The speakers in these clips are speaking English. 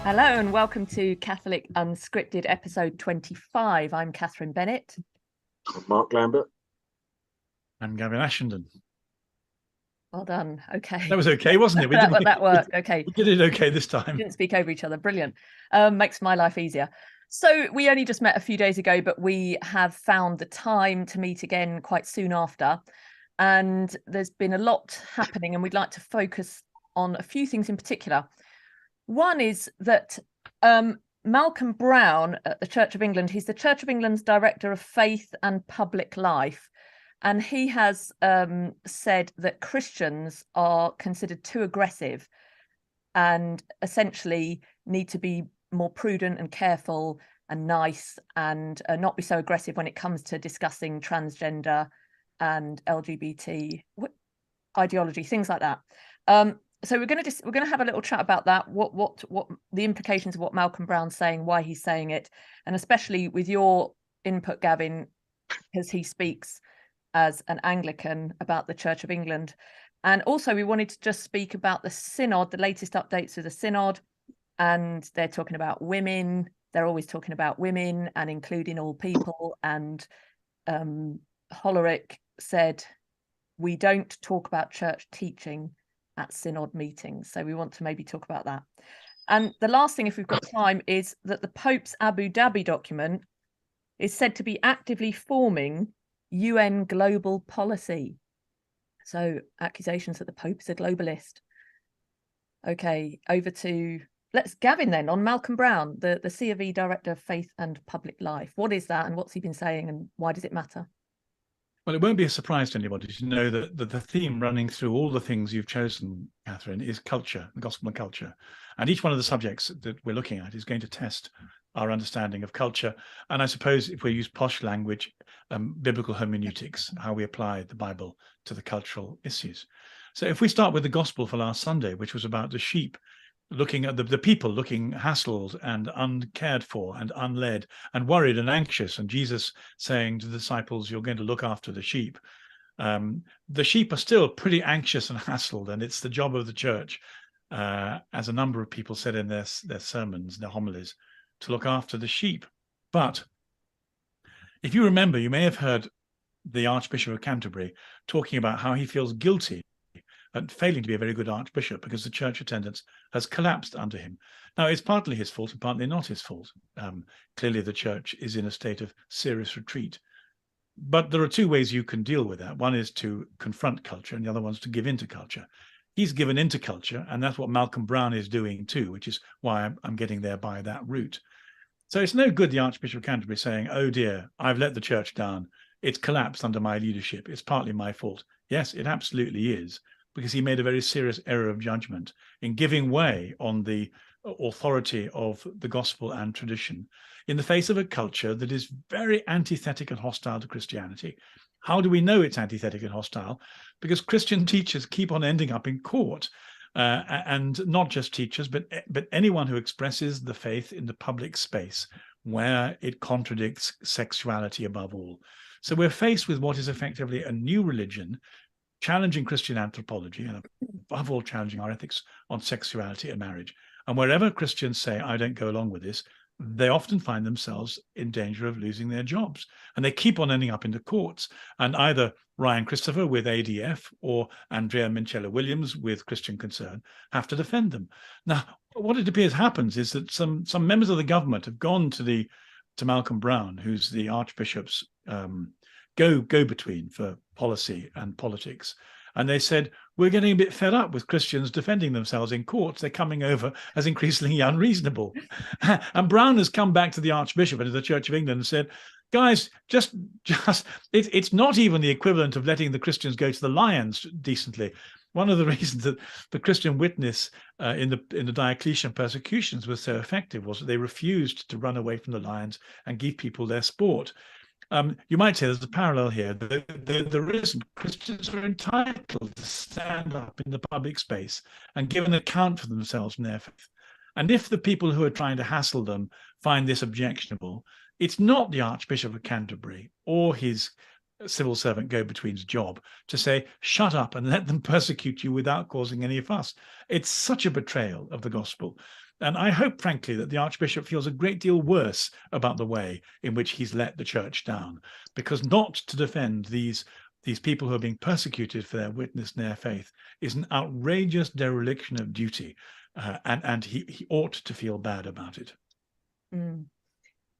Hello and welcome to Catholic Unscripted episode 25. I'm Catherine Bennett. I'm Mark Lambert. I'm Gavin Ashenden. Well done. Okay. That was okay, wasn't it? That worked. Okay. We did it okay this time. Didn't speak over each other. Brilliant. Makes my life easier. So we only just met a few days ago, but we have found the time to meet again quite soon after. And there's been a lot happening, and we'd like to focus on a few things in particular. One is that Malcolm Brown at the Church of England, he's the Church of England's Director of Faith and Public Life. And he has said that Christians are considered too aggressive and essentially need to be more prudent and careful and nice and not be so aggressive when it comes to discussing transgender and LGBT ideology, things like that. So we're going to have a little chat about that. What the implications of what Malcolm Brown's saying, why he's saying it, and especially with your input, Gavin, because he speaks as an Anglican about the Church of England. And also we wanted to just speak about the Synod, the latest updates of the Synod, and they're talking about women. They're always talking about women and including all people. And Hollerich said, we don't talk about church teaching at Synod meetings. So we want to maybe talk about that. And the last thing, if we've got time, is that the Pope's Abu Dhabi document is said to be actively forming UN global policy. So accusations that the Pope is a globalist. Okay, over to Gavin then on Malcolm Brown, the CofE Director of Faith and Public Life. What is that and what's he been saying and why does it matter? Well, it won't be a surprise to anybody to know that the theme running through all the things you've chosen, Catherine, is culture, the gospel and culture. And each one of the subjects that we're looking at is going to test our understanding of culture. And I suppose if we use posh language, biblical hermeneutics, how we apply the Bible to the cultural issues. So if we start with the gospel for last Sunday, which was about the sheep, looking at the people looking hassled and uncared for and unled and worried and anxious, and Jesus saying to the disciples, you're going to look after the sheep. The sheep are still pretty anxious and hassled, and it's the job of the church, as a number of people said in their sermons, their homilies, to look after the sheep. But if you remember, you may have heard the Archbishop of Canterbury talking about how he feels guilty and failing to be a very good archbishop because the church attendance has collapsed under him. Now, it's partly his fault and partly not his fault. Clearly, the church is in a state of serious retreat. But there are two ways you can deal with that. One is to confront culture, and the other one is to give into culture. He's given into culture, and that's what Malcolm Brown is doing too, which is why I'm getting there by that route. So it's no good the Archbishop of Canterbury saying, oh dear, I've let the church down. It's collapsed under my leadership. It's partly my fault. Yes, it absolutely is, because he made a very serious error of judgment in giving way on the authority of the gospel and tradition in the face of a culture that is very antithetic and hostile to Christianity. How do we know it's antithetic and hostile? Because Christian teachers keep on ending up in court, and not just teachers, but anyone who expresses the faith in the public space where it contradicts sexuality above all. So we're faced with what is effectively a new religion, challenging Christian anthropology and above all challenging our ethics on sexuality and marriage. And wherever Christians say, I don't go along with this, they often find themselves in danger of losing their jobs. And they keep on ending up in the courts. And either Ryan Christopher with ADF or Andrea Minchella-Williams with Christian Concern have to defend them. Now, what it appears happens is that some members of the government have gone to Malcolm Brown, who's the Archbishop's go-between for policy and politics. And they said, we're getting a bit fed up with Christians defending themselves in courts. They're coming over as increasingly unreasonable. And Brown has come back to the Archbishop and to the Church of England and said, guys, it's not even the equivalent of letting the Christians go to the lions decently. One of the reasons that the Christian witness in the Diocletian persecutions was so effective was that they refused to run away from the lions and give people their sport. You might say there's a parallel here. There isn't. Christians are entitled to stand up in the public space and give an account for themselves and their faith. And if the people who are trying to hassle them find this objectionable, it's not the Archbishop of Canterbury or his civil servant go-between's job to say, shut up and let them persecute you without causing any fuss. It's such a betrayal of the gospel. And I hope, frankly, that the Archbishop feels a great deal worse about the way in which he's let the church down, because not to defend these people who are being persecuted for their witness and their faith is an outrageous dereliction of duty, and he ought to feel bad about it.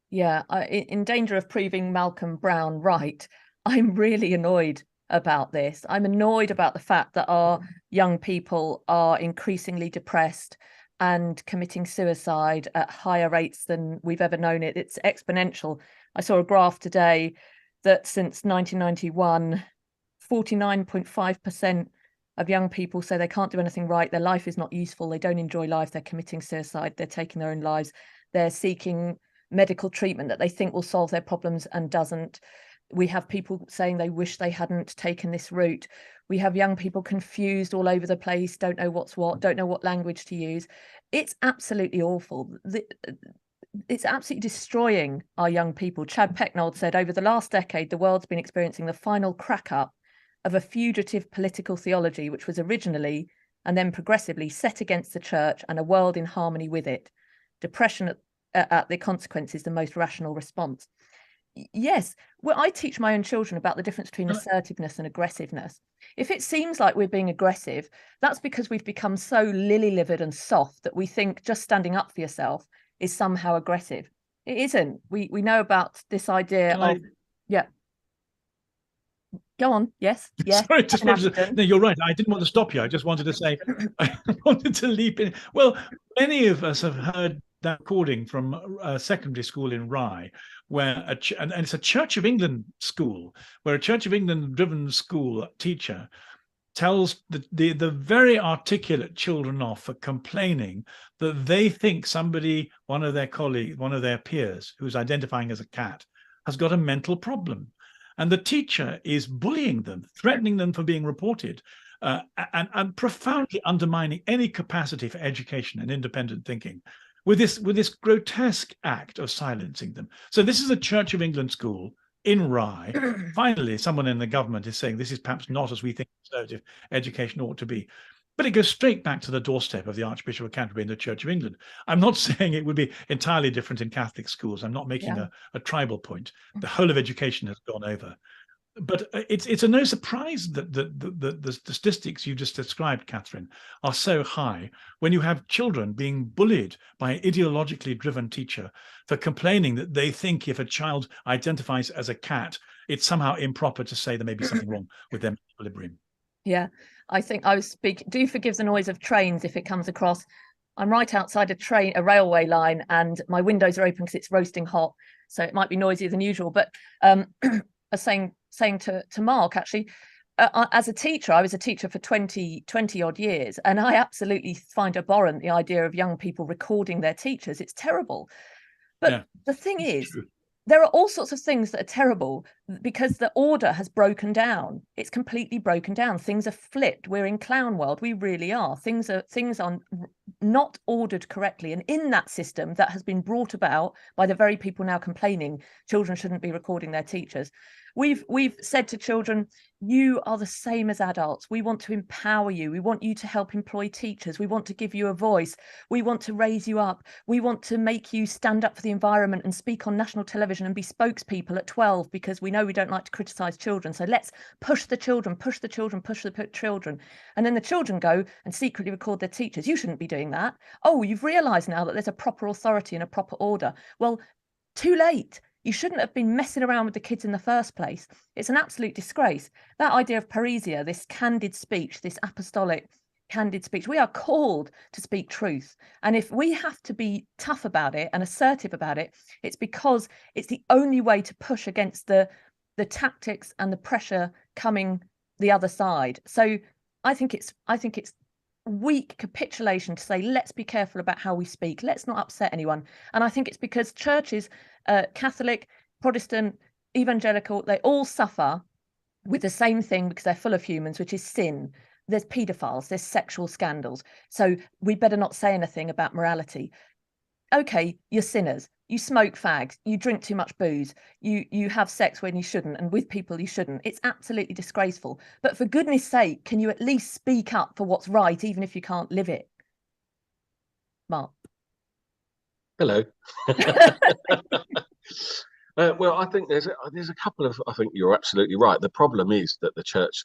Yeah, in danger of proving Malcolm Brown right, I'm really annoyed about this. I'm annoyed about the fact that our young people are increasingly depressed and committing suicide at higher rates than we've ever known it. It's exponential. I saw a graph today that since 1991, 49.5% of young people say they can't do anything right. Their life is not useful. They don't enjoy life. They're committing suicide. They're taking their own lives. They're seeking medical treatment that they think will solve their problems and doesn't. We have people saying they wish they hadn't taken this route. We have young people confused all over the place, don't know what's what, don't know what language to use. It's absolutely awful. It's absolutely destroying our young people. Chad Pecknold said, over the last decade, the world's been experiencing the final crack up of a fugitive political theology, which was originally and then progressively set against the church and a world in harmony with it. Depression at the consequences, the most rational response. Yes, well, I teach my own children about the difference between assertiveness and aggressiveness. If it seems like we're being aggressive, that's because we've become so lily-livered and soft that we think just standing up for yourself is somehow aggressive. It isn't. We know about this idea of yeah. Go on. Yes. Yes. Sorry, just wanted to, no, you're right. I didn't want to stop you. I just wanted to say, I wanted to leap in. Well, many of us have heard that recording from a secondary school in Rye, where and it's a Church of England school, where a Church of England driven school teacher tells the very articulate children off for complaining that they think somebody, one of their colleagues, one of their peers, who's identifying as a cat, has got a mental problem. And the teacher is bullying them, threatening them for being reported, and profoundly undermining any capacity for education and independent thinking with this grotesque act of silencing them. So this is a Church of England school in Rye. Finally, someone in the government is saying this is perhaps not as we think conservative education ought to be. But it goes straight back to the doorstep of the Archbishop of Canterbury and the Church of England. I'm not saying it would be entirely different in Catholic schools. I'm not making a tribal point. The whole of education has gone over. But it's a no surprise that the statistics you just described, Katherine, are so high when you have children being bullied by an ideologically driven teacher for complaining that they think if a child identifies as a cat, it's somehow improper to say there may be something wrong with their equilibrium. Yeah, I think I was speaking. Do forgive the noise of trains if it comes across. I'm right outside a railway line, and my windows are open because it's roasting hot, so it might be noisier than usual. But I was saying to Mark, actually, as a teacher, I was a teacher for 20 odd years, and I absolutely find abhorrent the idea of young people recording their teachers. It's terrible. But the thing is, true. There are all sorts of things that are terrible because the order has broken down. It's completely broken down. Things are flipped. We're in clown world. We really are. Things are not ordered correctly. And in that system that has been brought about by the very people now complaining children shouldn't be recording their teachers, we've said to children, you are the same as adults. We want to empower you. We want you to help employ teachers. We want to give you a voice. We want to raise you up. We want to make you stand up for the environment and speak on national television and be spokespeople at 12, because we know we don't like to criticize children. So let's push the children, push the children, push the children. And then the children go and secretly record their teachers. You shouldn't be doing that. Oh, you've realized now that there's a proper authority and a proper order. Well, too late. You shouldn't have been messing around with the kids in the first place. It's an absolute disgrace. That idea of parousia, this candid speech, this apostolic candid speech, we are called to speak truth. And if we have to be tough about it and assertive about it, it's because it's the only way to push against the tactics and the pressure coming the other side. So I think it's weak capitulation to say, let's be careful about how we speak. Let's not upset anyone. And I think it's because churches, Catholic, Protestant, evangelical, they all suffer with the same thing because they're full of humans, which is sin. There's paedophiles, there's sexual scandals. So we better not say anything about morality. okay, you're sinners. You smoke fags, you drink too much booze, you have sex when you shouldn't and with people you shouldn't. It's absolutely disgraceful. But for goodness sake, can you at least speak up for what's right, even if you can't live it? Mark. Hello. Well, I think there's a couple of. I think you're absolutely right. The problem is that the church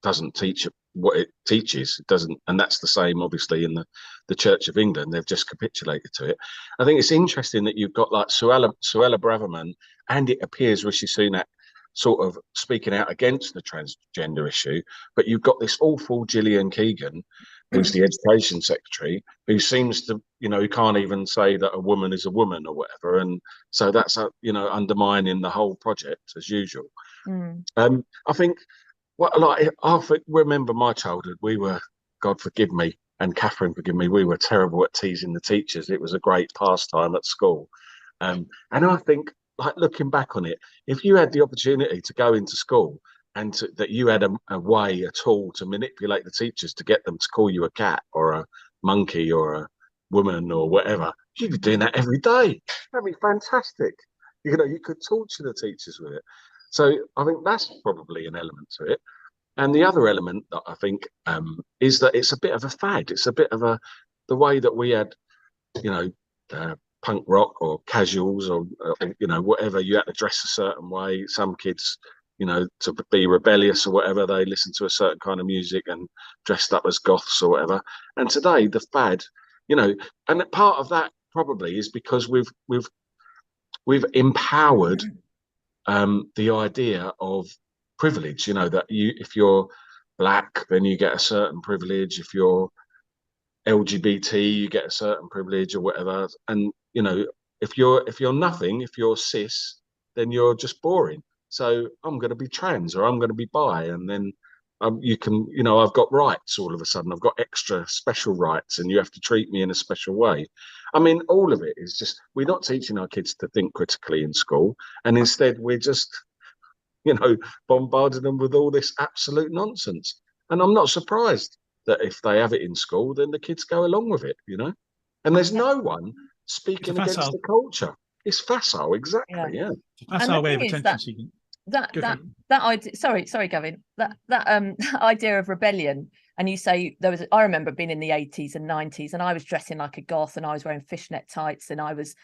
doesn't teach what it teaches. It doesn't, and that's the same, obviously, in the Church of England. They've just capitulated to it. I think it's interesting that you've got like Suella Braverman, and it appears Rishi Sunak sort of speaking out against the transgender issue, but you've got this awful Gillian Keegan, who's the education secretary, who seems to, who can't even say that a woman is a woman or whatever, and so that's undermining the whole project as usual. I think. Well, like I remember my childhood, we were, God forgive me, and Catherine forgive me, we were terrible at teasing the teachers. It was a great pastime at school. And I think, like looking back on it, if you had the opportunity to go into school and that you had a way, a tool to manipulate the teachers to get them to call you a cat or a monkey or a woman or whatever, you'd be doing that every day. That'd be fantastic. You could torture the teachers with it. So I think that's probably an element to it. And the other element that I think is that it's a bit of a fad. It's a bit of the way that we had, punk rock or casuals or, whatever. You had to dress a certain way. Some kids, to be rebellious or whatever, they listened to a certain kind of music and dressed up as goths or whatever. And today the fad, and part of that probably is because we've empowered the idea of privilege, that if you're black, then you get a certain privilege. If you're LGBT, you get a certain privilege or whatever. And if you're nothing, if you're cis, then you're just boring. So I'm going to be trans or I'm going to be bi, and then you can, I've got rights all of a sudden. I've got extra special rights, and you have to treat me in a special way. I mean, all of it is just, we're not teaching our kids to think critically in school, and instead we're just, bombarding them with all this absolute nonsense. And I'm not surprised that if they have it in school, then the kids go along with it, And there's no one speaking against the culture. It's facile, exactly. Yeah. That's our way of attention seeking. That idea. Sorry, Gavin. That idea of rebellion. And you say I remember being in the 80s and 90s, and I was dressing like a goth, and I was wearing fishnet tights, and I was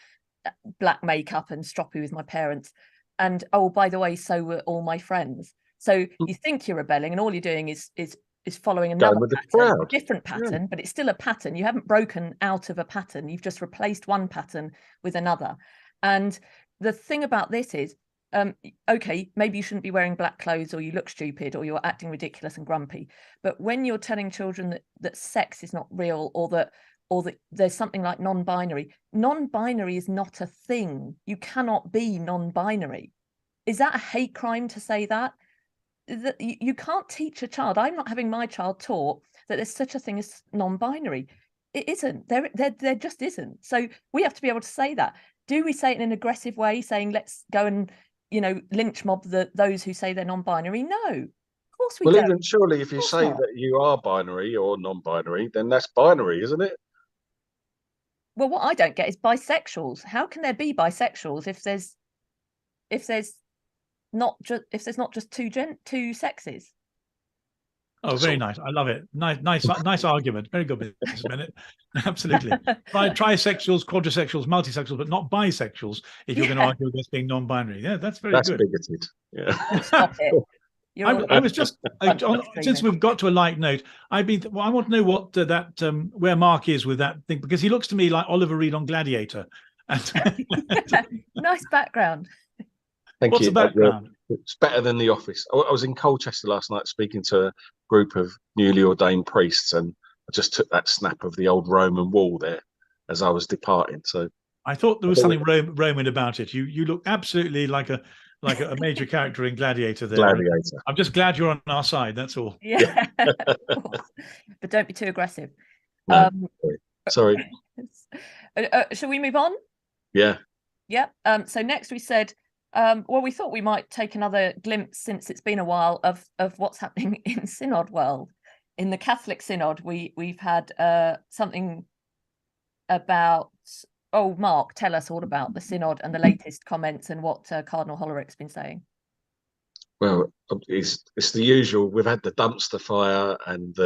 black makeup and stroppy with my parents. And oh, by the way, so were all my friends. So you think you're rebelling, and all you're doing is following another pattern, a different pattern, but it's still a pattern. You haven't broken out of a pattern. You've just replaced one pattern with another. And the thing about this is, okay, maybe you shouldn't be wearing black clothes, or you look stupid, or you're acting ridiculous and grumpy. But when you're telling children that sex is not real, or that there's something like non-binary is not a thing. You cannot be non-binary. Is that a hate crime to say that? That you can't teach a child. I'm not having my child taught that there's such a thing as non-binary. It isn't. There just isn't. So we have to be able to say that. Do we say it in an aggressive way, saying let's go and lynch mob those who say they're non-binary? No, of course we don't. Well, even surely if you say that you are binary or non-binary, then that's binary, isn't it? Well, what I don't get is bisexuals. How can there be bisexuals if there's not just two sexes? Oh, very nice. I love it. Nice argument. Very good, Mrs. Bennett. Absolutely. Trisexuals, quadrisexuals, multisexuals, but not bisexuals. If you're going to argue against being non-binary, that's very good. That's bigoted. Yeah. Stop it. I was just since we've got to a light note, I want to know what where Mark is with that thing, because he looks to me like Oliver Reed on Gladiator. Nice background. What's the background? It's better than The Office. I was in Colchester last night speaking to a group of newly ordained priests, and I just took that snap of the old Roman wall there as I was departing. So I thought there was something Roman about it. You look absolutely like a major character in Gladiator there. Gladiator. I'm just glad you're on our side, that's all. Yeah. But don't be too aggressive. No, sorry. Shall we move on? Yeah. Yeah. So next we said, we thought we might take another glimpse, since it's been a while, of what's happening in Synod world. In the Catholic Synod, we've had something about Mark, tell us all about the Synod and the latest comments and what Cardinal Hollerich's been saying. Well, it's the usual. We've had the dumpster fire, and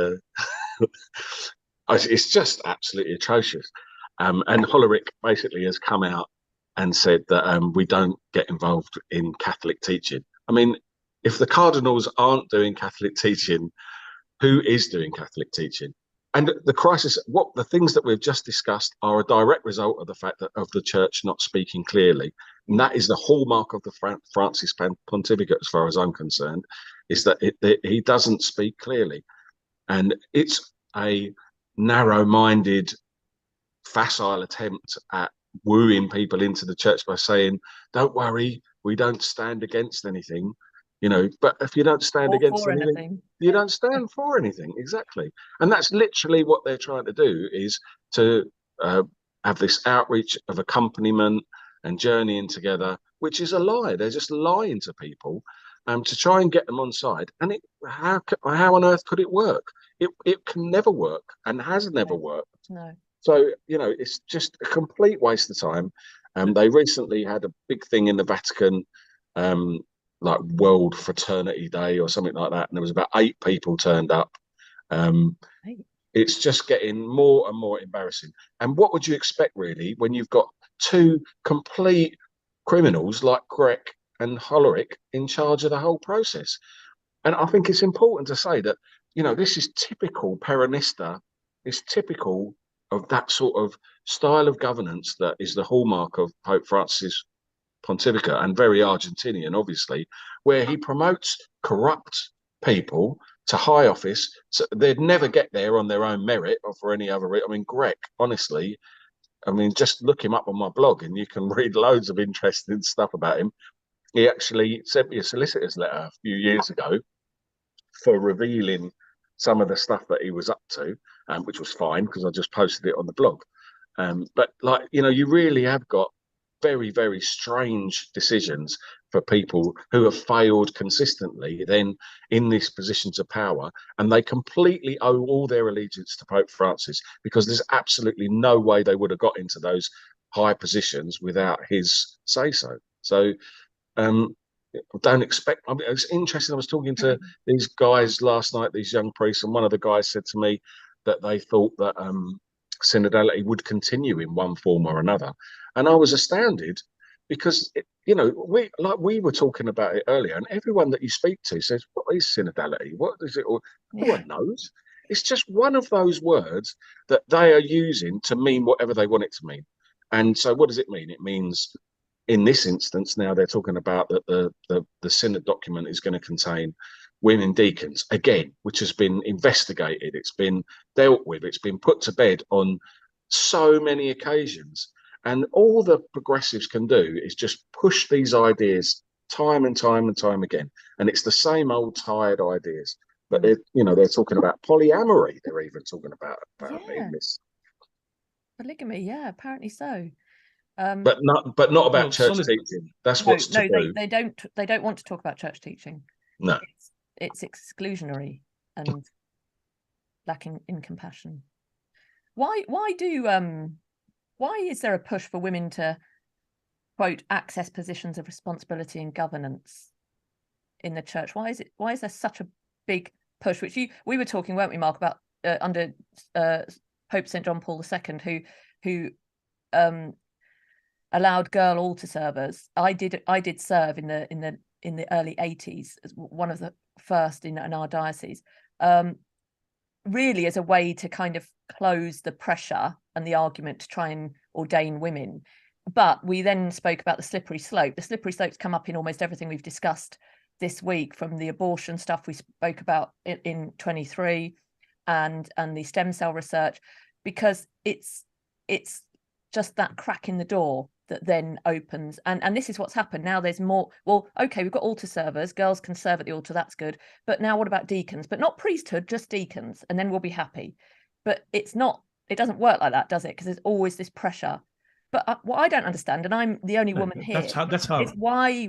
it's just absolutely atrocious. And Hollerich basically has come out and said that we don't get involved in Catholic teaching. I mean, if the cardinals aren't doing Catholic teaching, who is doing Catholic teaching? And the crisis, the things that we've just discussed are a direct result of the fact that of the church not speaking clearly. And that is the hallmark of the Francis pontificate, as far as I'm concerned, is that he doesn't speak clearly. And it's a narrow-minded, facile attempt at wooing people into the church by saying, don't worry, we don't stand against anything. But if you don't stand against anything, you don't stand for anything. Exactly. And that's literally what they're trying to do, is to have this outreach of accompaniment and journeying together, which is a lie. They're just lying to people to try and get them on side. And how on earth could it work? It can never work, and has never worked. No. So, it's just a complete waste of time. They recently had a big thing in the Vatican, like World Fraternity Day or something like that, and there was about 8 people turned up. It's just getting more and more embarrassing. And what would you expect, really, when you've got 2 complete criminals like Grech and Hollerich in charge of the whole process? And I think it's important to say that, this is typical Peronista. It's typical of that sort of style of governance that is the hallmark of Pope Francis' pontificate, and very Argentinian, obviously, where he promotes corrupt people to high office. So they'd never get there on their own merit or for any other reason. I mean, Grech, honestly, just look him up on my blog and you can read loads of interesting stuff about him. He actually sent me a solicitor's letter a few years ago for revealing some of the stuff that he was up to, which was fine because I just posted it on the blog. But you really have got very, very strange decisions for people who have failed consistently then in these positions of power, and they completely owe all their allegiance to Pope Francis, because there's absolutely no way they would have got into those high positions without his say-so. So don't expect. It's interesting. I was talking to these guys last night, these young priests, and one of the guys said to me that they thought that synodality would continue in one form or another, and I was astounded, because we were talking about it earlier, and everyone that you speak to says, "What is synodality? What is it?" Or no one knows. It's just one of those words that they are using to mean whatever they want it to mean. And so, what does it mean? It means, in this instance, now they're talking about that the synod document is going to contain women deacons, again, which has been investigated, it's been dealt with, it's been put to bed on so many occasions. And all the progressives can do is just push these ideas time and time and time again. And it's the same old tired ideas. But they're talking about polyamory. They're even talking about in this. Polygamy, yeah, apparently so. But not about church teaching. That's what's taboo. They don't want to talk about church teaching. No. It's exclusionary and lacking in compassion. Why is there a push for women to, quote, access positions of responsibility and governance in the church? Why is there such a big push? Which we were talking, weren't we, Mark, about under Pope St. John Paul II, who allowed girl altar servers. I did serve in the early 80s as one of the first in our diocese, really as a way to kind of close the pressure and the argument to try and ordain women. But we then spoke about the slippery slope. The slippery slope's come up in almost everything we've discussed this week, from the abortion stuff we spoke about in 23 and the stem cell research, because it's just that crack in the door that then opens, and this is what's happened now. There's more. Well, okay, we've got altar servers, girls can serve at the altar, that's good, but now what about deacons? But not priesthood, just deacons, and then we'll be happy. But it doesn't work like that, does it? Because there's always this pressure. But what I don't understand, and I'm the only woman here, is why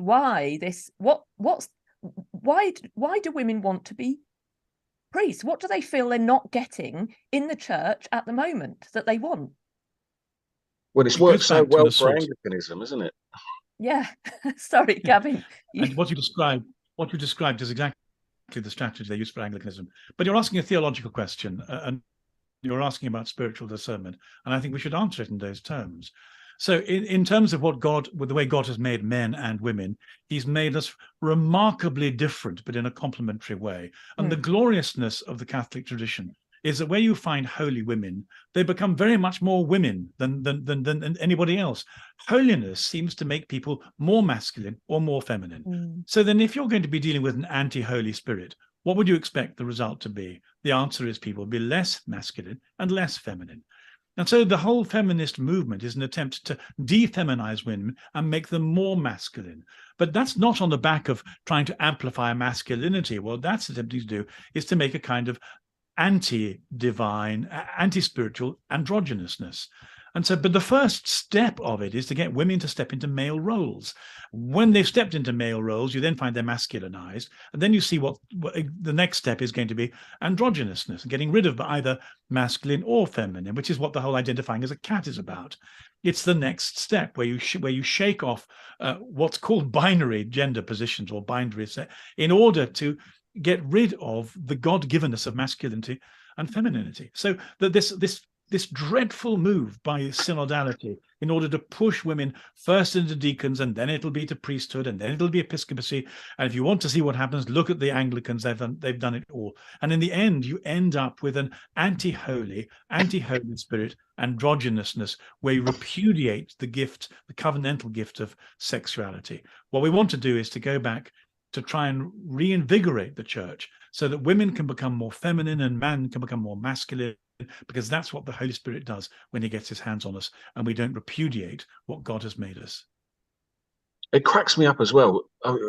do women want to be priests? What do they feel they're not getting in the church at the moment that they want? Well, it's It worked goes so back to an well for assault. Anglicanism, isn't it? Yeah. Sorry, Gavin. And what you described is exactly the strategy they use for Anglicanism. But you're asking a theological question, and you're asking about spiritual discernment, and I think we should answer it in those terms. So in terms of with the way God has made men and women, he's made us remarkably different, but in a complementary way. And the gloriousness of the Catholic tradition is that where you find holy women, they become very much more women than anybody else. Holiness seems to make people more masculine or more feminine. So then if you're going to be dealing with an anti-Holy Spirit, what would you expect the result to be? The answer is people will be less masculine and less feminine. And so the whole feminist movement is an attempt to defeminize women and make them more masculine. But that's not on the back of trying to amplify masculinity. What that's attempting to do is to make a kind of anti-divine, anti-spiritual androgynousness. And so, but the first step of it is to get women to step into male roles. When they've stepped into male roles, you then find they're masculinized. And then you see what the next step is going to be androgynousness, getting rid of either masculine or feminine, which is what the whole identifying as a cat is about. It's the next step where you shake off what's called binary gender positions or binary in order to get rid of the God-givenness of masculinity and femininity. So that this dreadful move by synodality in order to push women first into deacons, and then it'll be to priesthood, and then it'll be episcopacy. And if you want to see what happens, look at the Anglicans. They've done it all. And in the end, you end up with an anti-Holy Spirit androgynousness, where you repudiate the covenantal gift of sexuality. What we want to do is to go back to try and reinvigorate the church so that women can become more feminine and men can become more masculine, because that's what the Holy Spirit does when he gets his hands on us, and we don't repudiate what God has made us. It cracks me up as well.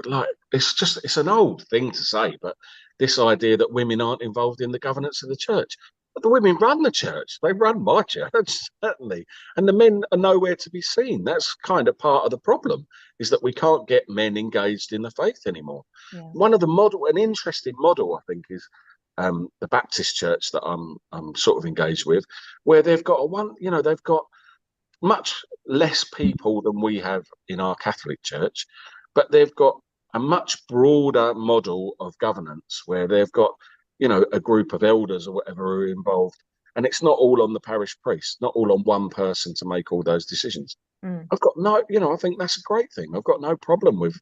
Like, it's an old thing to say, but this idea that women aren't involved in the governance of the church. But the women run the church. They run my church, certainly. And the men are nowhere to be seen. That's kind of part of the problem, is that we can't get men engaged in the faith anymore. Yeah. One of an interesting model, I think, is the Baptist church that I'm sort of engaged with, where they've got they've got much less people than we have in our Catholic church, but they've got a much broader model of governance where they've got, a group of elders or whatever who are involved. And it's not all on the parish priest, not all on one person to make all those decisions. I've got I think that's a great thing. I've got no problem with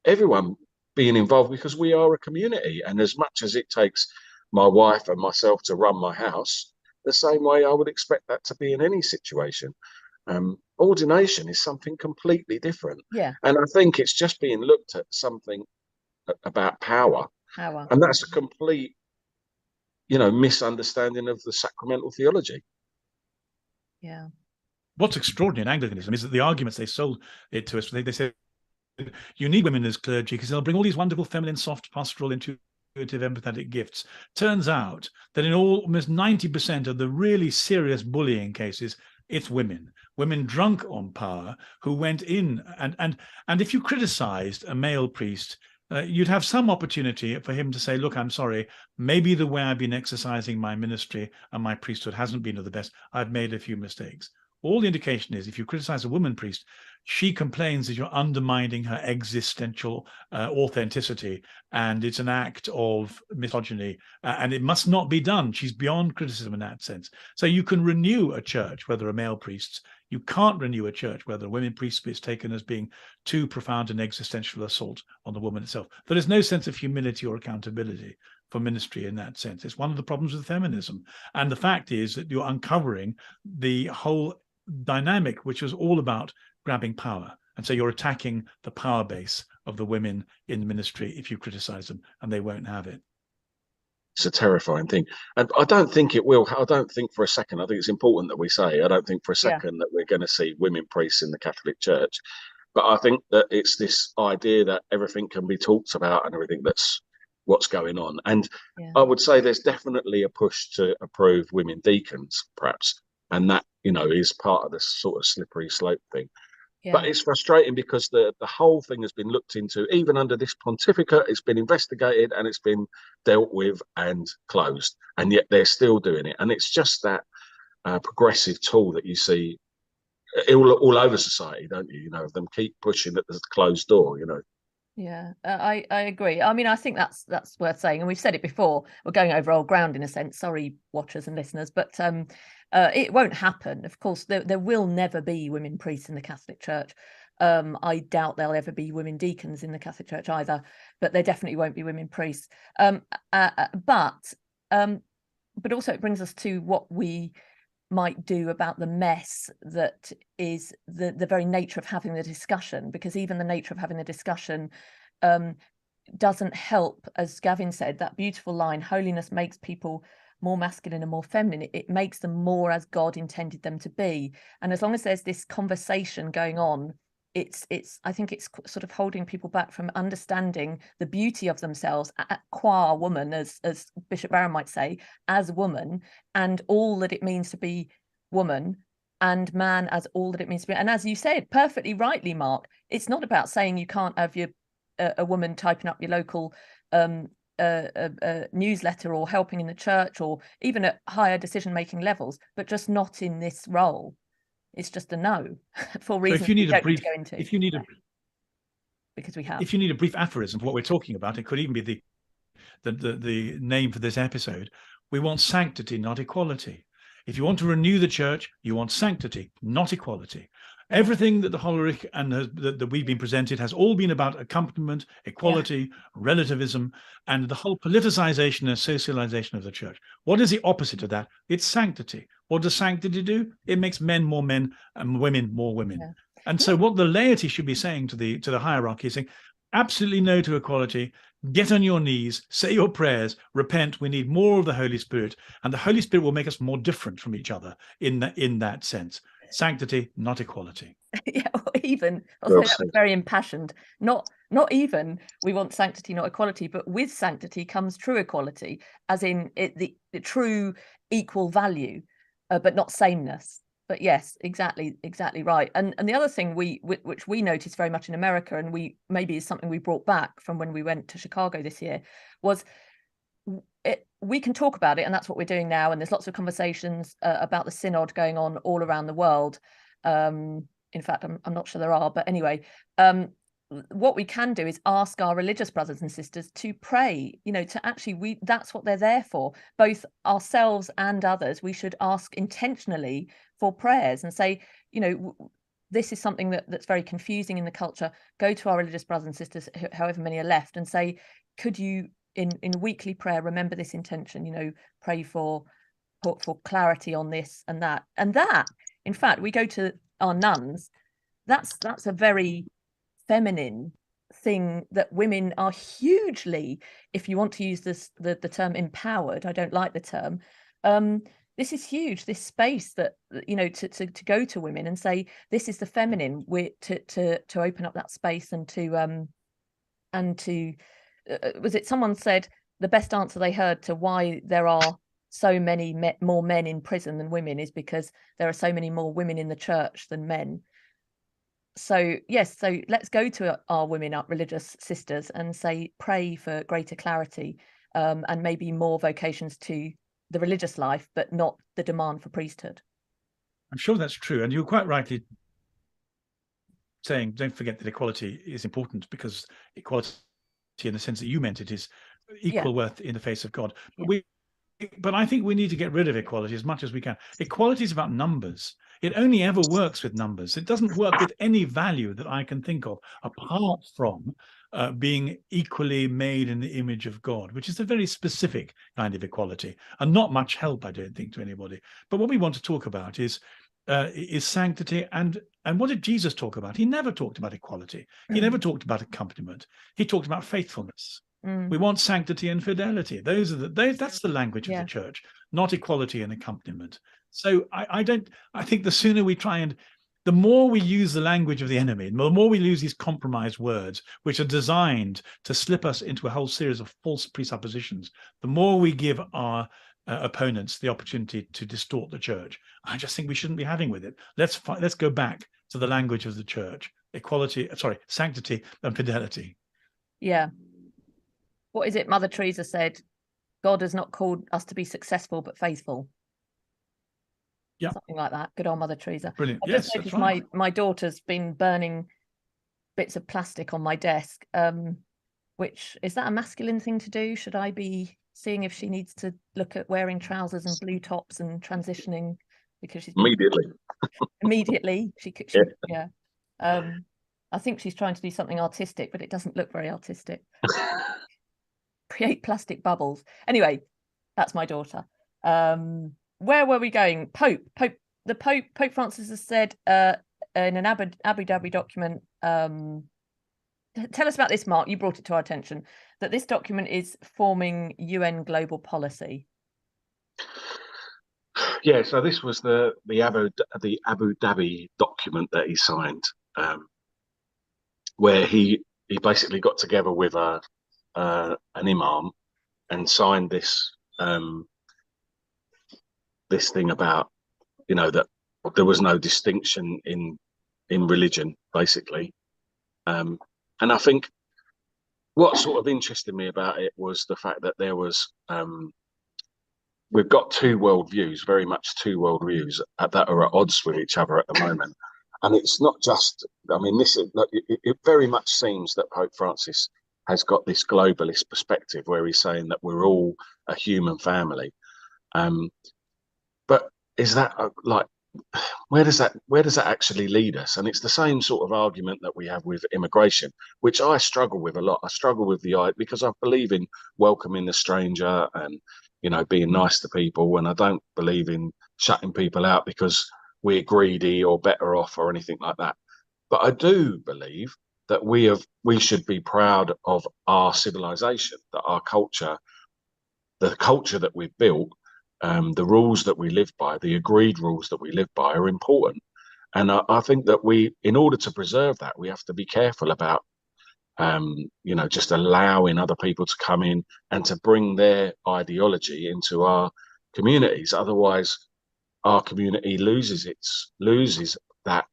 everyone being involved, because we are a community. And as much as it takes my wife and myself to run my house, the same way I would expect that to be in any situation. Ordination is something completely different. Yeah. And I think it's just being looked at something about power. And that's a complete, misunderstanding of the sacramental theology. Yeah. What's extraordinary in Anglicanism is that the arguments they sold it to us, they said, you need women as clergy because they'll bring all these wonderful feminine, soft, pastoral, intuitive, empathetic gifts. Turns out that in almost 90% of the really serious bullying cases, it's women drunk on power who went in and if you criticized a male priest, you'd have some opportunity for him to say, look, I'm sorry, maybe the way I've been exercising my ministry and my priesthood hasn't been of the best. I've made a few mistakes. All the indication is if you criticize a woman priest, she complains that you're undermining her existential authenticity, and it's an act of misogyny, and it must not be done. She's beyond criticism in that sense. So you can renew a church where there are male priests. You can't renew a church where the women priest is taken as being too profound an existential assault on the woman itself. There is no sense of humility or accountability for ministry in that sense. It's one of the problems with feminism. And the fact is that you're uncovering the whole dynamic, which was all about grabbing power. And so you're attacking the power base of the women in the ministry if you criticize them, and they won't have it. It's a terrifying thing. And I don't think it will. I don't think for a second, I think it's important that we say, I don't think for a second that we're going to see women priests in the Catholic Church. But I think that it's this idea that everything can be talked about and everything that's what's going on. And I would say there's definitely a push to approve women deacons, perhaps. And that, is part of this sort of slippery slope thing. Yeah. But it's frustrating because the whole thing has been looked into, even under this pontificate, it's been investigated and it's been dealt with and closed. And yet they're still doing it. And it's just that progressive tool that you see all over society, don't you? You know, them keep pushing at the closed door. You know. Yeah, I agree. I mean, I think that's worth saying, and we've said it before. We're going over old ground in a sense. Sorry, watchers and listeners, but it won't happen. Of course, there will never be women priests in the Catholic Church. I doubt there'll ever be women deacons in the Catholic Church either, but there definitely won't be women priests. But also it brings us to what we might do about the mess that is the very nature of having the discussion, because even the nature of having the discussion doesn't help. As Gavin said, that beautiful line, holiness makes people more masculine and more feminine. It makes them more as God intended them to be. And as long as there's this conversation going on, I think it's sort of holding people back from understanding the beauty of themselves qua woman, as Bishop Barron might say, as woman, and all that it means to be woman, and man as all that it means to be. And as you said perfectly rightly, Mark, it's not about saying you can't have a woman typing up your local newsletter or helping in the church or even at higher decision-making levels, but just not in this role. It's just a no for reasons so if you need we don't need to go into. If you need because we have. If you need a brief aphorism for what we're talking about, it could even be the name for this episode. We want sanctity, not equality. If you want to renew the church, you want sanctity, not equality. Everything that the Hollerich and that we've been presented has all been about accompaniment, equality, relativism, and the whole politicization and socialization of the church. What is the opposite of that? It's sanctity. What does sanctity do? It makes men more men and women more women. Yeah. And so what the laity should be saying to the hierarchy is saying, absolutely no to equality. Get on your knees, say your prayers, repent. We need more of the Holy Spirit, and the Holy Spirit will make us more different from each other in that sense. Sanctity, not equality. Yeah, or even, although that was very impassioned, not even we want sanctity, not equality, but with sanctity comes true equality, as in the true equal value, but not sameness. But yes, exactly right. And the other thing which we noticed very much in America, and maybe is something we brought back from when we went to Chicago this year, was we can talk about it, and that's what we're doing now. And there's lots of conversations about the Synod going on all around the world. In fact, I'm not sure there are, but anyway, what we can do is ask our religious brothers and sisters to pray, to actually, that's what they're there for, both ourselves and others. We should ask intentionally for prayers and say, this is something that's very confusing in the culture. Go to our religious brothers and sisters, however many are left, and say, could you, in weekly prayer, remember this intention, pray for clarity on this and that. And that, in fact, we go to our nuns, that's a very feminine thing that women are hugely, if you want to use the term empowered, I don't like the term, this is huge, this space that, to go to women and say, this is the feminine, to open up that space and to was it someone said the best answer they heard to why there are so many more men in prison than women is because there are so many more women in the church than men. So yes, so let's go to our women, our religious sisters, and say, pray for greater clarity, and maybe more vocations to the religious life, but not the demand for priesthood. I'm sure that's true, and you're quite rightly saying, don't forget that equality is important, because equality, in the sense that you meant it, is equal worth in the face of God. But I think we need to get rid of equality as much as we can. Equality is about numbers. It only ever works with numbers. It doesn't work with any value that I can think of apart from being equally made in the image of God, which is a very specific kind of equality and not much help, I don't think, to anybody. But what we want to talk about is sanctity. And what did Jesus talk about? He never talked about equality. He never talked about accompaniment. He talked about faithfulness. We want sanctity and fidelity. That's the language of the church, not equality and accompaniment. So I think the sooner we try and, the more we use the language of the enemy, the more we use these compromised words, which are designed to slip us into a whole series of false presuppositions, the more we give our opponents the opportunity to distort the church. I just think we shouldn't be having with it. Let's go back to the language of the church: sanctity and fidelity. Yeah. What is it Mother Teresa said? God has not called us to be successful, but faithful. Yeah. Something like that. Good old Mother Teresa. Brilliant. I've Yes, just noticed that's right. my daughter's been burning bits of plastic on my desk, which, is that a masculine thing to do? Should I be seeing if she needs to look at wearing trousers and blue tops and transitioning because she's been Immediately. she could she, yeah. I think she's trying to do something artistic, but it doesn't look very artistic. Create plastic bubbles. Anyway, that's my daughter. Where were we going? Pope Francis has said in an Abu Dhabi document, tell us about this, Mark. You brought it to our attention that this document is forming UN global policy. Yeah, so this was the Abu Dhabi document that he signed, where he basically got together with an imam and signed this this thing about, you know, that there was no distinction in religion, basically. And I think what sort of interested me about it was the fact that there was we've got two worldviews, very much two worldviews that are at odds with each other at the moment. And it's not just, I mean, this is, it very much seems that Pope Francis has got this globalist perspective where he's saying that we're all a human family. But is that like, where does that actually lead us? And it's the same sort of argument that we have with immigration, which I struggle with a lot. I struggle with because I believe in welcoming the stranger and, you know, being nice to people, and I don't believe in shutting people out because we're greedy or better off or anything like that. But I do believe that we should be proud of our civilization, that our culture, the culture that we've built, the rules that we live by, the agreed rules that we live by are important. And I think that in order to preserve that, we have to be careful about, you know, just allowing other people to come in and to bring their ideology into our communities. Otherwise, our community loses that.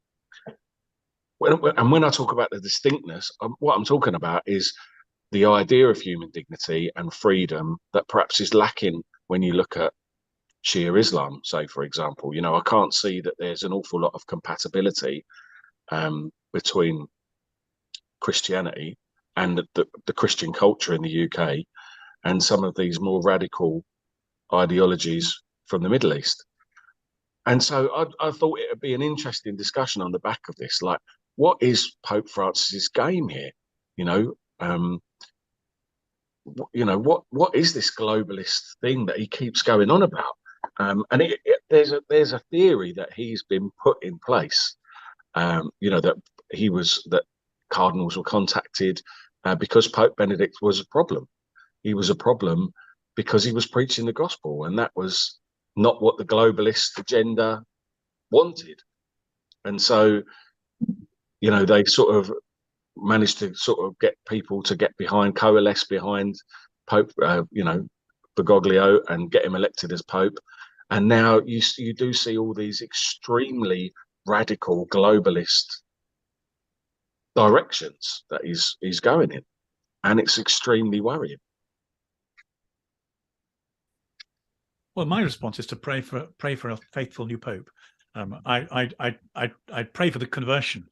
And when I talk about the distinctness, what I'm talking about is the idea of human dignity and freedom that perhaps is lacking when you look at Shia Islam, say, for example. You know, I can't see that there's an awful lot of compatibility between Christianity and the Christian culture in the UK and some of these more radical ideologies from the Middle East. And so I thought it would be an interesting discussion on the back of this. Like, what is Pope Francis's game here? You know, what is this globalist thing that he keeps going on about? And there's a theory that he's been put in place. You know, that cardinals were contacted because Pope Benedict was a problem. He was a problem because he was preaching the gospel, and that was not what the globalist agenda wanted. And so, you know, they sort of managed to sort of get people to coalesce behind Pope, you know, Bergoglio, and get him elected as Pope. And now you do see all these extremely radical globalist directions that he's going in, and it's extremely worrying. Well, my response is to pray for a faithful new Pope. I pray for the conversion,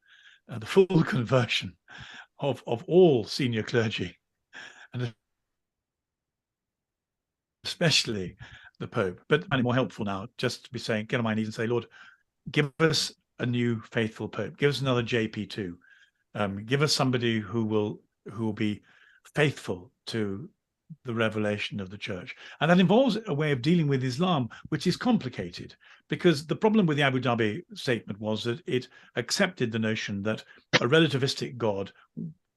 the full conversion of all senior clergy, and especially the Pope. But I'm more helpful now just to be saying, get on my knees and say, Lord, give us a new faithful Pope. Give us another JP2. Give us somebody who will be faithful to the revelation of the church. And that involves a way of dealing with Islam, which is complicated, because the problem with the Abu Dhabi statement was that it accepted the notion that a relativistic God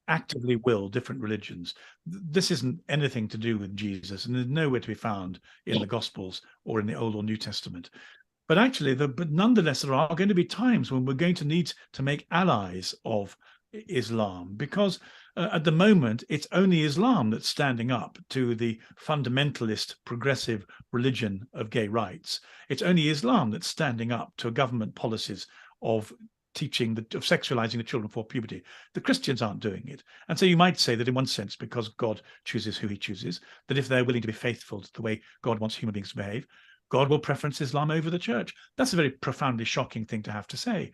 actively will different religions. This isn't anything to do with Jesus, and there's nowhere to be found in the Gospels or in the Old or New Testament. But actually, but nonetheless, there are going to be times when we're going to need to make allies of Islam, because at the moment it's only Islam that's standing up to the fundamentalist progressive religion of gay rights. It's only Islam that's standing up to government policies of teaching of sexualizing the children before puberty. The Christians aren't doing it. And so you might say that in one sense, because God chooses who he chooses, that if they're willing to be faithful to the way God wants human beings to behave, God will preference Islam over the church. That's a very profoundly shocking thing to have to say.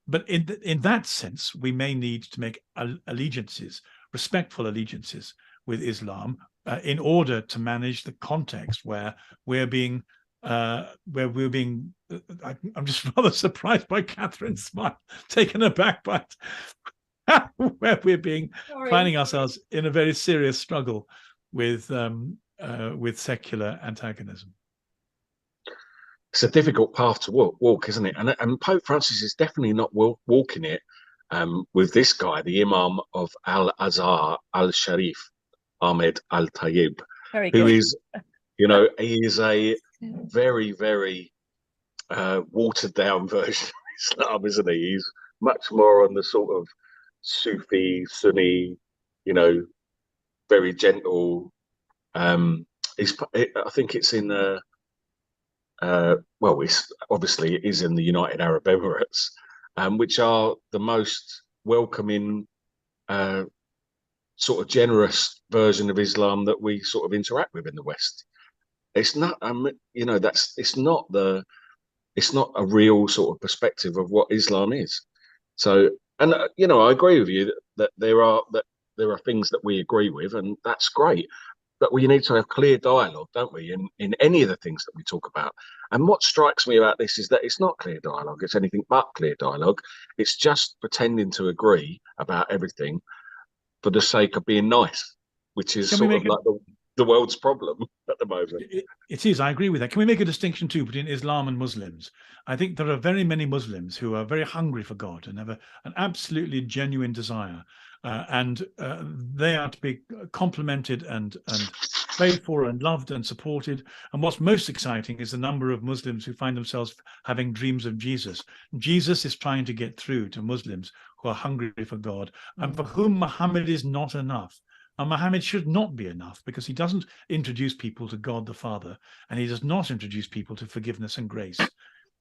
But in that sense, we may need to make allegiances, respectful allegiances with Islam, in order to manage the context where we're being I'm just rather surprised by Catherine's smile, taken aback by it, where we're finding ourselves in a very serious struggle with secular antagonism. It's a difficult path to walk, isn't it? And Pope Francis is definitely not walking it with this guy, the Imam of Al-Azhar Al-Sharif, Ahmed Al-Tayyib, who is, he is a very, very watered down version of Islam, isn't he? He's much more on the sort of Sufi, Sunni, very gentle. I think it's in it's obviously it is in the United Arab Emirates, which are the most welcoming, sort of generous version of Islam that we sort of interact with in the West. It's not, it's not a real sort of perspective of what Islam is. So, and I agree with you that there are things that we agree with, and that's great. But we need to have clear dialogue, don't we, in any of the things that we talk about. And what strikes me about this is that it's not clear dialogue. It's anything but clear dialogue. It's just pretending to agree about everything for the sake of being nice, which is sort of like the world's problem at the moment. It is. I agree with that. Can we make a distinction too between Islam and Muslims? I think there are very many Muslims who are very hungry for God and have an absolutely genuine desire. They are to be complimented and prayed for and loved and supported. And what's most exciting is the number of Muslims who find themselves having dreams of Jesus. Jesus is trying to get through to Muslims who are hungry for God and for whom Muhammad is not enough. And Muhammad should not be enough, because he doesn't introduce people to God the Father, and he does not introduce people to forgiveness and grace.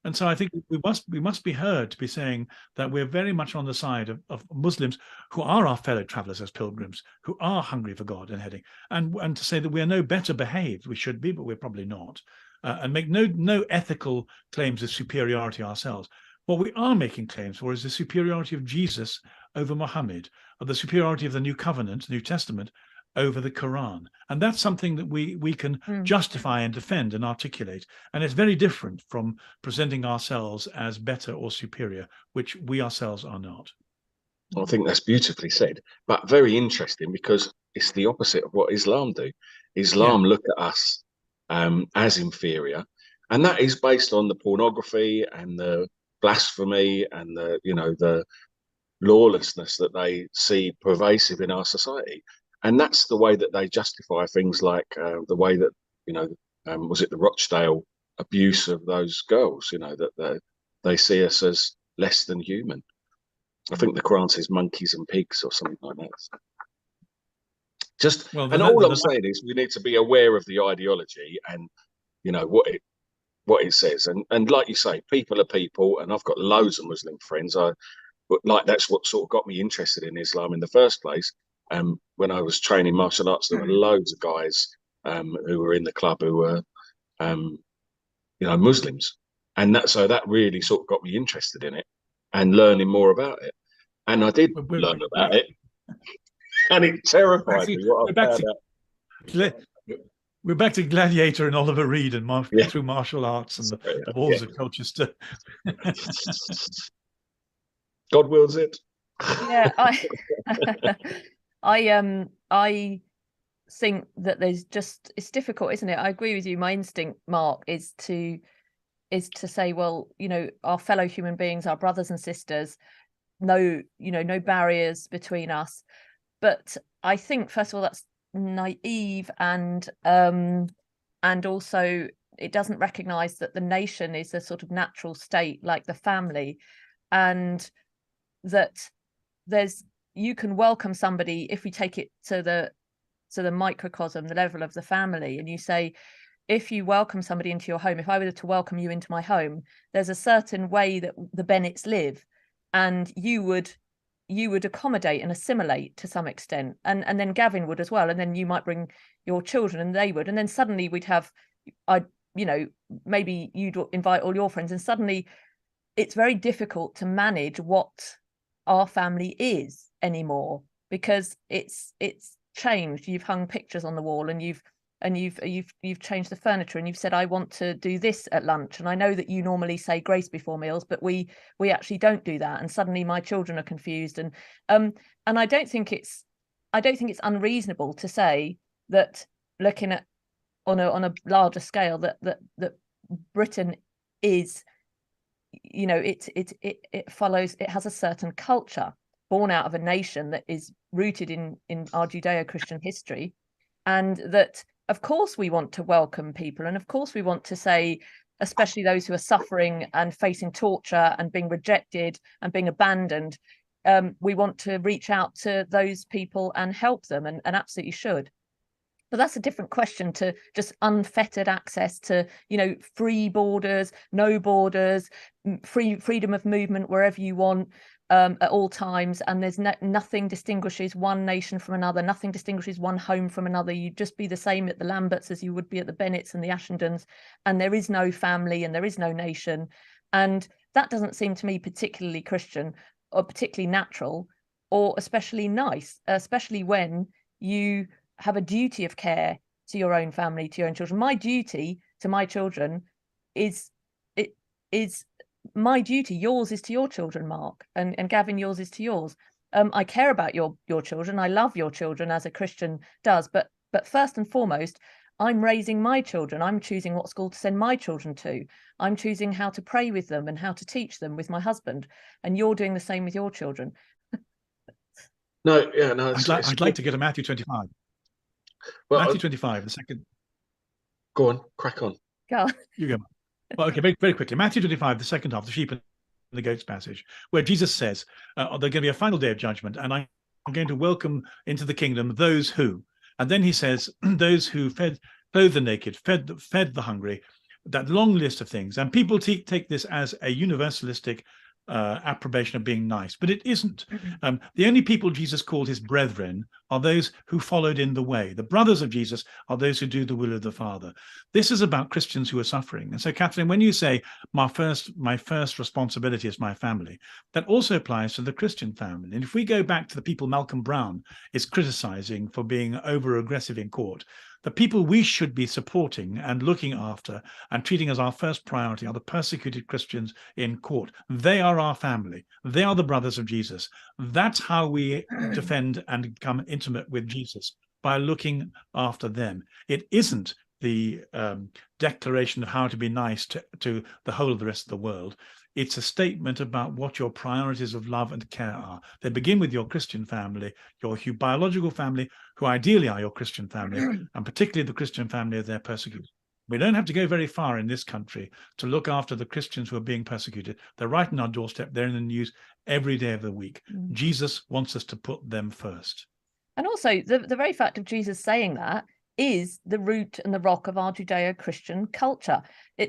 And so I think we must be heard to be saying that we're very much on the side of Muslims who are our fellow travelers as pilgrims, who are hungry for God and heading, and to say that we are no better behaved. We should be, but we're probably not, and make no ethical claims of superiority ourselves. What we are making claims for is the superiority of Jesus over Muhammad, or the superiority of the New Covenant, New Testament, over the Quran. And that's something that we can justify and defend and articulate. And it's very different from presenting ourselves as better or superior, which we ourselves are not. I think that's beautifully said, but very interesting, because it's the opposite of what Islam do. Islam look at us as inferior, and that is based on the pornography and the blasphemy and the lawlessness that they see pervasive in our society. And that's the way that they justify things like the way that, was it the Rochdale abuse of those girls, that they see us as less than human. I think the Quran says monkeys and pigs or something like that. All I'm saying is we need to be aware of the ideology and, what it says. And like you say, people are people, and I've got loads of Muslim friends. That's what sort of got me interested in Islam in the first place. When I was training martial arts, there were loads of guys who were in the club who were, Muslims, and that really sort of got me interested in it and learning more about it. And I did learn about it, and it terrified me. We're back to Gladiator and Oliver Reed and through martial arts and the walls of Colchester. God wills it. Yeah, I think that it's difficult, isn't it? I agree with you. My instinct, Mark, is to say, well, our fellow human beings, our brothers and sisters, no barriers between us. But I think, first of all, that's naive, and also it doesn't recognize that the nation is a sort of natural state like the family, and that you can welcome somebody if we take it to the microcosm, the level of the family, and you say, if you welcome somebody into your home, if I were to welcome you into my home, there's a certain way that the Bennets live, and you would accommodate and assimilate to some extent, and then Gavin would as well, and then you might bring your children and they would, and then suddenly you know, maybe you'd invite all your friends, and suddenly it's very difficult to manage what our family is anymore, because it's changed. You've hung pictures on the wall, and you've changed the furniture, and you've said, I want to do this at lunch, and I know that you normally say grace before meals, but we actually don't do that, and suddenly my children are confused. And I don't think it's unreasonable to say that, looking at on a larger scale, that Britain is, you know, it follows, it has a certain culture born out of a nation that is rooted in our Judeo-Christian history, and that of course we want to welcome people, and of course we want to say, especially those who are suffering and facing torture and being rejected and being abandoned, we want to reach out to those people and help them, and absolutely should. But that's a different question to just unfettered access to, you know, free borders, no borders, freedom of movement wherever you want, at all times. And there's nothing distinguishes one nation from another. Nothing distinguishes one home from another. You'd just be the same at the Lamberts as you would be at the Bennets and the Ashingdons. And there is no family and there is no nation. And that doesn't seem to me particularly Christian or particularly natural or especially nice, especially when you have a duty of care to your own family, to your own children. My duty to my children is my duty. Yours is to your children, Mark, and Gavin, yours is to yours. I care about your children. I love your children, as a Christian does. But first and foremost, I'm raising my children. I'm choosing what school to send my children to. I'm choosing how to pray with them and how to teach them with my husband. And you're doing the same with your children. No, yeah, no. I'd like to get to Matthew 25. Well, Matthew 25, the second. Go on, crack on. Go on. You go. Well, okay, very, very quickly. Matthew 25, the second half, the sheep and the goats passage, where Jesus says, there's going to be a final day of judgment, and I'm going to welcome into the kingdom those who. And then he says, those who clothed the naked, fed the hungry, that long list of things. And people take this as a universalistic approbation of being nice, but it isn't. The only people Jesus called his brethren are those who followed in the way. The brothers of Jesus are those who do the will of the Father. This is about Christians who are suffering. And so, Katherine, when you say my first responsibility is my family, that also applies to the Christian family. And if we go back to the people Malcolm Brown is criticizing for being over aggressive in court, the people we should be supporting and looking after and treating as our first priority are the persecuted Christians in court. They are our family. They are the brothers of Jesus. That's how we defend and become intimate with Jesus, by looking after them. It isn't the declaration of how to be nice to the whole of the rest of the world. It's a statement about what your priorities of love and care are. They begin with your Christian family, your biological family, who ideally are your Christian family, and particularly the Christian family of their persecutors. We don't have to go very far in this country to look after the Christians who are being persecuted. They're right on our doorstep. They're in the news every day of the week. Jesus wants us to put them first. And also, the very fact of Jesus saying that is the root and the rock of our Judeo-Christian culture.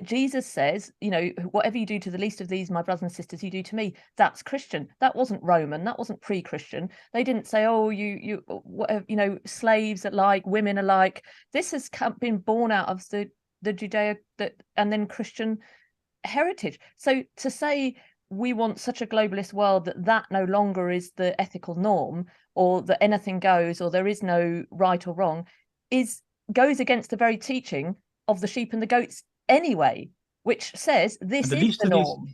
Jesus says, you know, whatever you do to the least of these, my brothers and sisters, you do to me. That's Christian. That wasn't Roman. That wasn't pre-Christian. They didn't say, oh, you slaves alike, women alike. This has been born out of the Judeo and then Christian heritage. So to say we want such a globalist world that no longer is the ethical norm, or that anything goes, or there is no right or wrong, goes against the very teaching of the sheep and the goats anyway, which says this is the norm.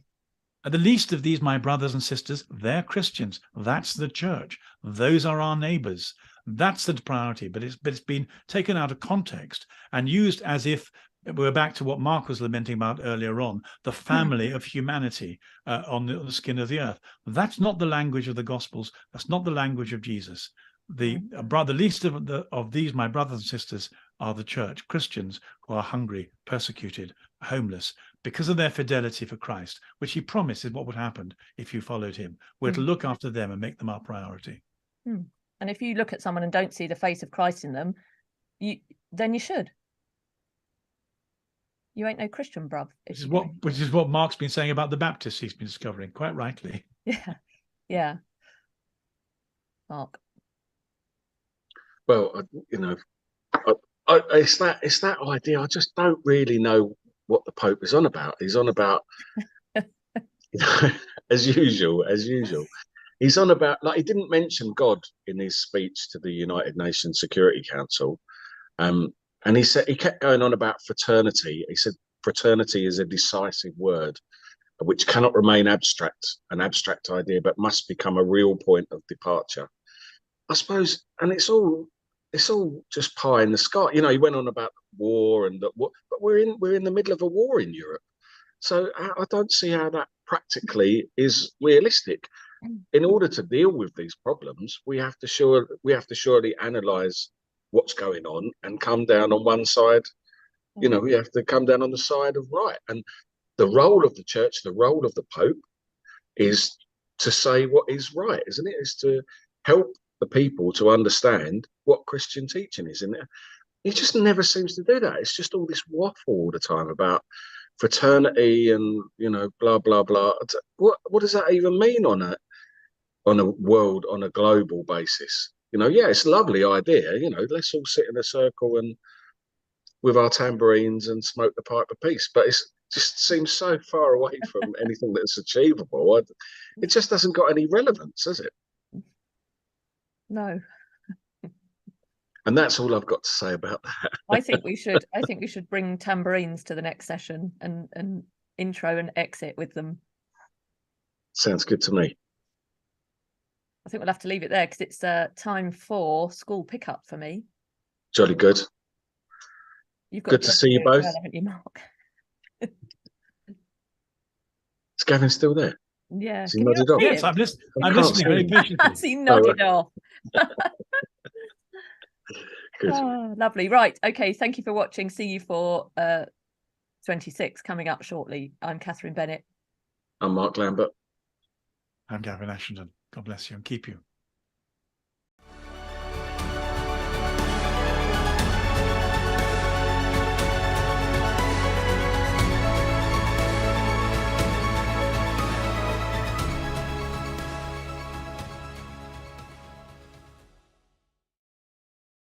At the least of these, my brothers and sisters, they're Christians. That's the church. Those are our neighbors. That's the priority. But it's been taken out of context and used as if we're back to what Mark was lamenting about earlier on, the family of humanity on the skin of the earth. That's not the language of the Gospels. That's not the language of Jesus. The least of these, my brothers and sisters, are the church, Christians who are hungry, persecuted, homeless, because of their fidelity for Christ, which he promised is what would happen if you followed him. We're to look after them and make them our priority. And if you look at someone and don't see the face of Christ in them, then you should. You ain't no Christian, bruv. Which is what Mark's been saying about the Baptists he's been discovering, quite rightly. Yeah. Mark. Well, you know, it's that idea. I just don't really know what the Pope is on about. He's on about, as usual. He's on about, like, he didn't mention God in his speech to the United Nations Security Council. And he kept going on about fraternity. He said fraternity is a decisive word which cannot remain an abstract idea, but must become a real point of departure. I suppose, and it's all just pie in the sky. You know, he went on about war and but we're in the middle of a war in Europe. So I don't see how that practically is realistic. In order to deal with these problems, we have to surely analyse what's going on and come down on one side. You know, we have to come down on the side of right. And the role of the church, the role of the Pope, is to say what is right, isn't it? Is to help the people to understand what Christian teaching is. And he just never seems to do that. It's just all this waffle all the time about fraternity and, you know, blah blah blah. What does that even mean on a global basis? You know, yeah, it's a lovely idea. You know, let's all sit in a circle and with our tambourines and smoke the pipe of peace. But it just seems so far away from anything that's achievable. It just hasn't got any relevance, has it? No. And that's all I've got to say about that. I think we should bring tambourines to the next session and intro and exit with them. Sounds good to me. I think we'll have to leave it there because it's time for school pickup for me. Jolly good. You've got good to see you both. Well, haven't you, Mark? Is Gavin still there? Yeah. Has he nodded off? Yes, I'm listening very patiently. Has he nodded off? Good. Oh, lovely. Right. Okay. Thank you for watching. See you for 26 coming up shortly. I'm Katherine Bennett. I'm Mark Lambert. I'm Gavin Ashenden. God bless you and keep you.